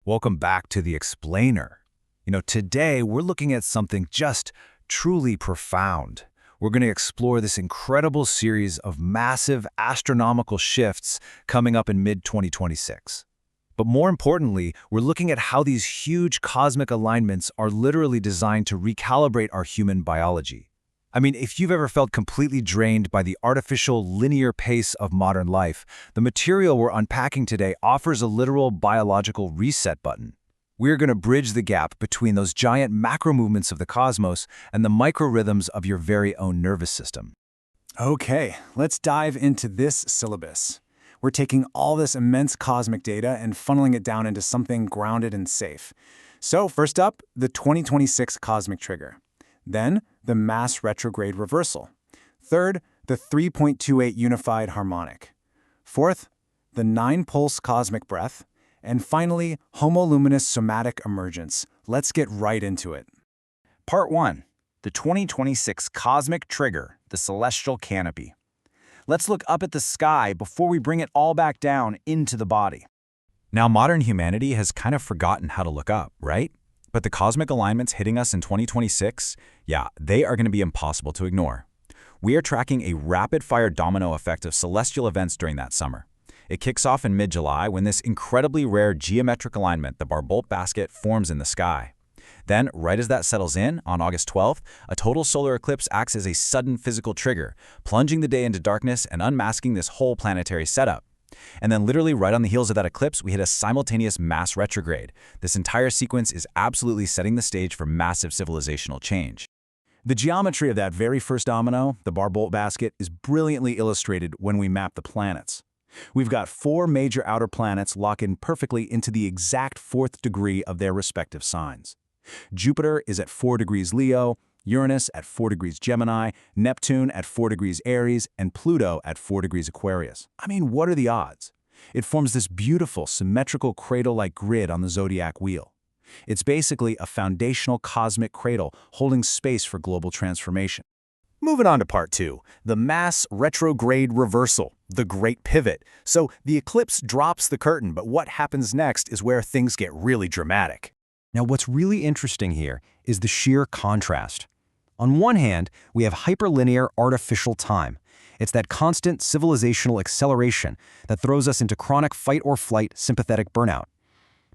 Welcome back to The Explainer. Today we're looking at something just truly profound. We're going to explore this incredible series of massive astronomical shifts coming up in mid-2026. But more importantly, we're looking at how these huge cosmic alignments are literally designed to recalibrate our human biology. I mean, if you've ever felt completely drained by the artificial linear pace of modern life, the material we're unpacking today offers a literal biological reset button. We're going to bridge the gap between those giant macro movements of the cosmos and the micro-rhythms of your very own nervous system. Okay, let's dive into this syllabus. We're taking all this immense cosmic data and funneling it down into something grounded and safe. So first up, the 2026 cosmic trigger. Then, the mass retrograde reversal. Third, the 3.28 unified harmonic. Fourth, the 9-pulse cosmic breath. And finally, homoluminous somatic emergence. Let's get right into it. Part 1. The 2026 cosmic trigger, the celestial canopy. Let's look up at the sky before we bring it all back down into the body. Now, modern humanity has kind of forgotten how to look up, right? But the cosmic alignments hitting us in 2026, they are going to be impossible to ignore. We are tracking a rapid-fire domino effect of celestial events during that summer. It kicks off in mid-July when this incredibly rare geometric alignment, the Barbolt basket, forms in the sky. Then, right as that settles in, on August 12th, a total solar eclipse acts as a sudden physical trigger, plunging the day into darkness and unmasking this whole planetary setup. And then literally right on the heels of that eclipse, we hit a simultaneous mass retrograde. This entire sequence is absolutely setting the stage for massive civilizational change. The geometry of that very first domino, the Barbolt basket, is brilliantly illustrated when we map the planets. We've got 4 major outer planets lock in perfectly into the exact 4th degree of their respective signs. Jupiter is at 4 degrees Leo, Uranus at 4 degrees Gemini, Neptune at 4 degrees Aries, and Pluto at 4 degrees Aquarius. I mean, what are the odds? It forms this beautiful, symmetrical cradle-like grid on the zodiac wheel. It's basically a foundational cosmic cradle holding space for global transformation. Moving on to part 2, the mass retrograde reversal, the great pivot. So the eclipse drops the curtain, but what happens next is where things get really dramatic. Now, what's really interesting here is the sheer contrast. On one hand, we have hyperlinear artificial time. It's that constant civilizational acceleration that throws us into chronic fight-or-flight sympathetic burnout.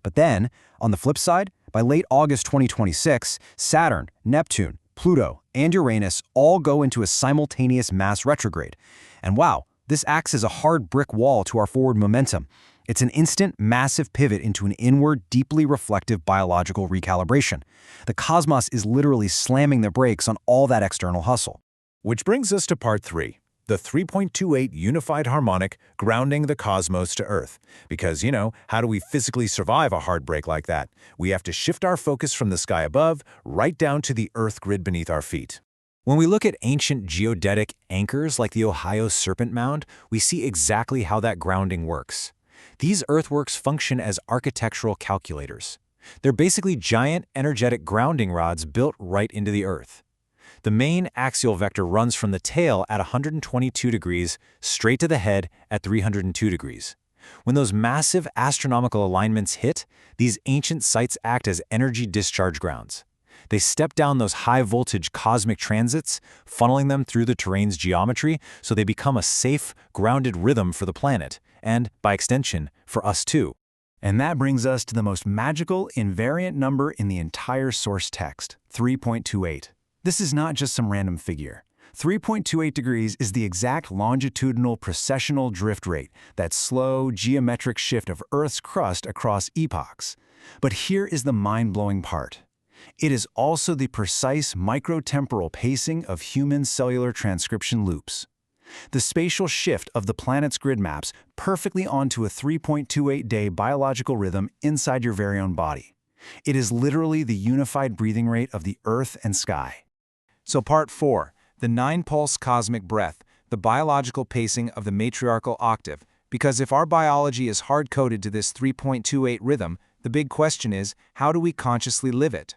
But then, on the flip side, by late August 2026, Saturn, Neptune, Pluto, and Uranus all go into a simultaneous mass retrograde. And wow, this acts as a hard brick wall to our forward momentum. It's an instant, massive pivot into an inward, deeply reflective biological recalibration. The cosmos is literally slamming the brakes on all that external hustle. Which brings us to part 3, the 3.28 unified harmonic grounding the cosmos to Earth. Because, how do we physically survive a hard break like that? We have to shift our focus from the sky above right down to the Earth grid beneath our feet. When we look at ancient geodetic anchors like the Ohio Serpent Mound, we see exactly how that grounding works. These earthworks function as architectural calculators. They're basically giant, energetic grounding rods built right into the Earth. The main axial vector runs from the tail at 122 degrees straight to the head at 302 degrees. When those massive astronomical alignments hit, these ancient sites act as energy discharge grounds. They step down those high-voltage cosmic transits, funneling them through the terrain's geometry so they become a safe, grounded rhythm for the planet, and, by extension, for us too. And that brings us to the most magical invariant number in the entire source text, 3.28. This is not just some random figure. 3.28 degrees is the exact longitudinal precessional drift rate, that slow, geometric shift of Earth's crust across epochs. But here is the mind-blowing part. It is also the precise microtemporal pacing of human cellular transcription loops. The spatial shift of the planet's grid maps perfectly onto a 3.28-day biological rhythm inside your very own body. It is literally the unified breathing rate of the Earth and sky. So part 4, the 9-pulse cosmic breath, the biological pacing of the matriarchal octave. Because if our biology is hard-coded to this 3.28 rhythm, the big question is, how do we consciously live it?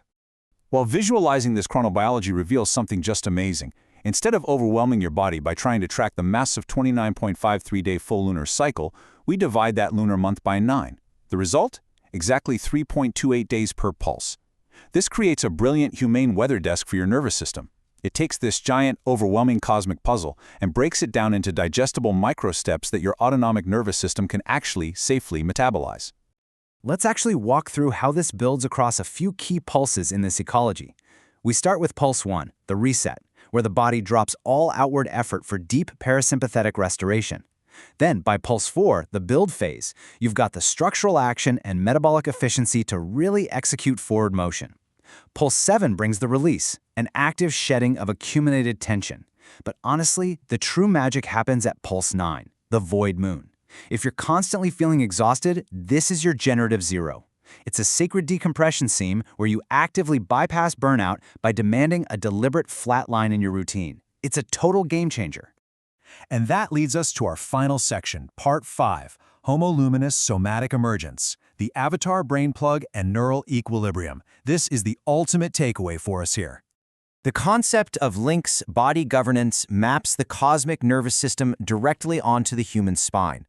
Well, visualizing this chronobiology reveals something just amazing. Instead of overwhelming your body by trying to track the massive 29.53-day full lunar cycle, we divide that lunar month by 9. The result? exactly 3.28 days per pulse. This creates a brilliant humane weather desk for your nervous system. It takes this giant, overwhelming cosmic puzzle and breaks it down into digestible micro-steps that your autonomic nervous system can actually safely metabolize. Let's actually walk through how this builds across a few key pulses in this ecology. We start with pulse 1, the reset, where the body drops all outward effort for deep parasympathetic restoration. Then, by pulse 4, the build phase, you've got the structural action and metabolic efficiency to really execute forward motion. Pulse 7 brings the release, an active shedding of accumulated tension. But honestly, the true magic happens at pulse 9, the void moon. If you're constantly feeling exhausted, this is your generative zero. It's a sacred decompression seam where you actively bypass burnout by demanding a deliberate flat line in your routine. It's a total game changer. And that leads us to our final section, Part 5, Homoluminous Somatic Emergence, the Avatar Brain Plug and Neural Equilibrium. This is the ultimate takeaway for us here. The concept of Link's body governance maps the cosmic nervous system directly onto the human spine.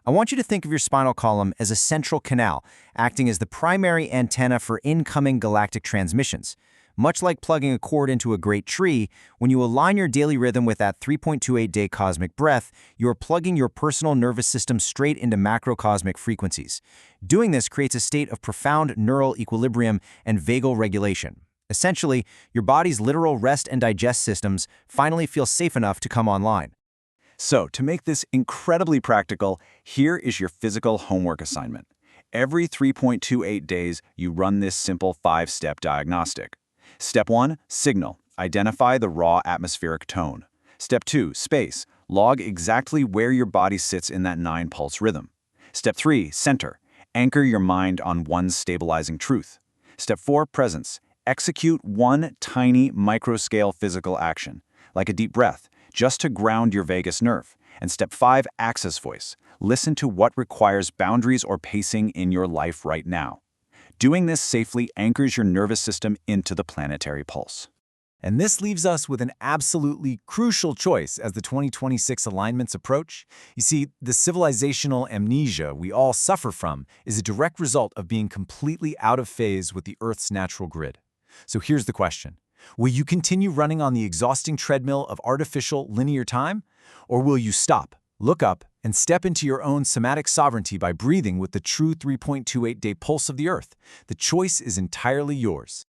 I want you to think of your spinal column as a central canal, acting as the primary antenna for incoming galactic transmissions. Much like plugging a cord into a great tree, when you align your daily rhythm with that 3.28-day cosmic breath, you're plugging your personal nervous system straight into macrocosmic frequencies. Doing this creates a state of profound neural equilibrium and vagal regulation. Essentially, your body's literal rest and digest systems finally feel safe enough to come online. So, to make this incredibly practical, here is your physical homework assignment. Every 3.28 days, you run this simple 5-step diagnostic. Step 1, signal. Identify the raw atmospheric tone. Step 2, space. Log exactly where your body sits in that 9-pulse rhythm. Step 3, center. Anchor your mind on one stabilizing truth. Step 4, presence. Execute one tiny microscale physical action, like a deep breath, just to ground your vagus nerve. And step 5, access voice. Listen to what requires boundaries or pacing in your life right now. Doing this safely anchors your nervous system into the planetary pulse. And this leaves us with an absolutely crucial choice as the 2026 alignments approach. You see, the civilizational amnesia we all suffer from is a direct result of being completely out of phase with the Earth's natural grid. So here's the question. Will you continue running on the exhausting treadmill of artificial linear time? Or will you stop, look up, and step into your own somatic sovereignty by breathing with the true 3.28-day pulse of the Earth? The choice is entirely yours.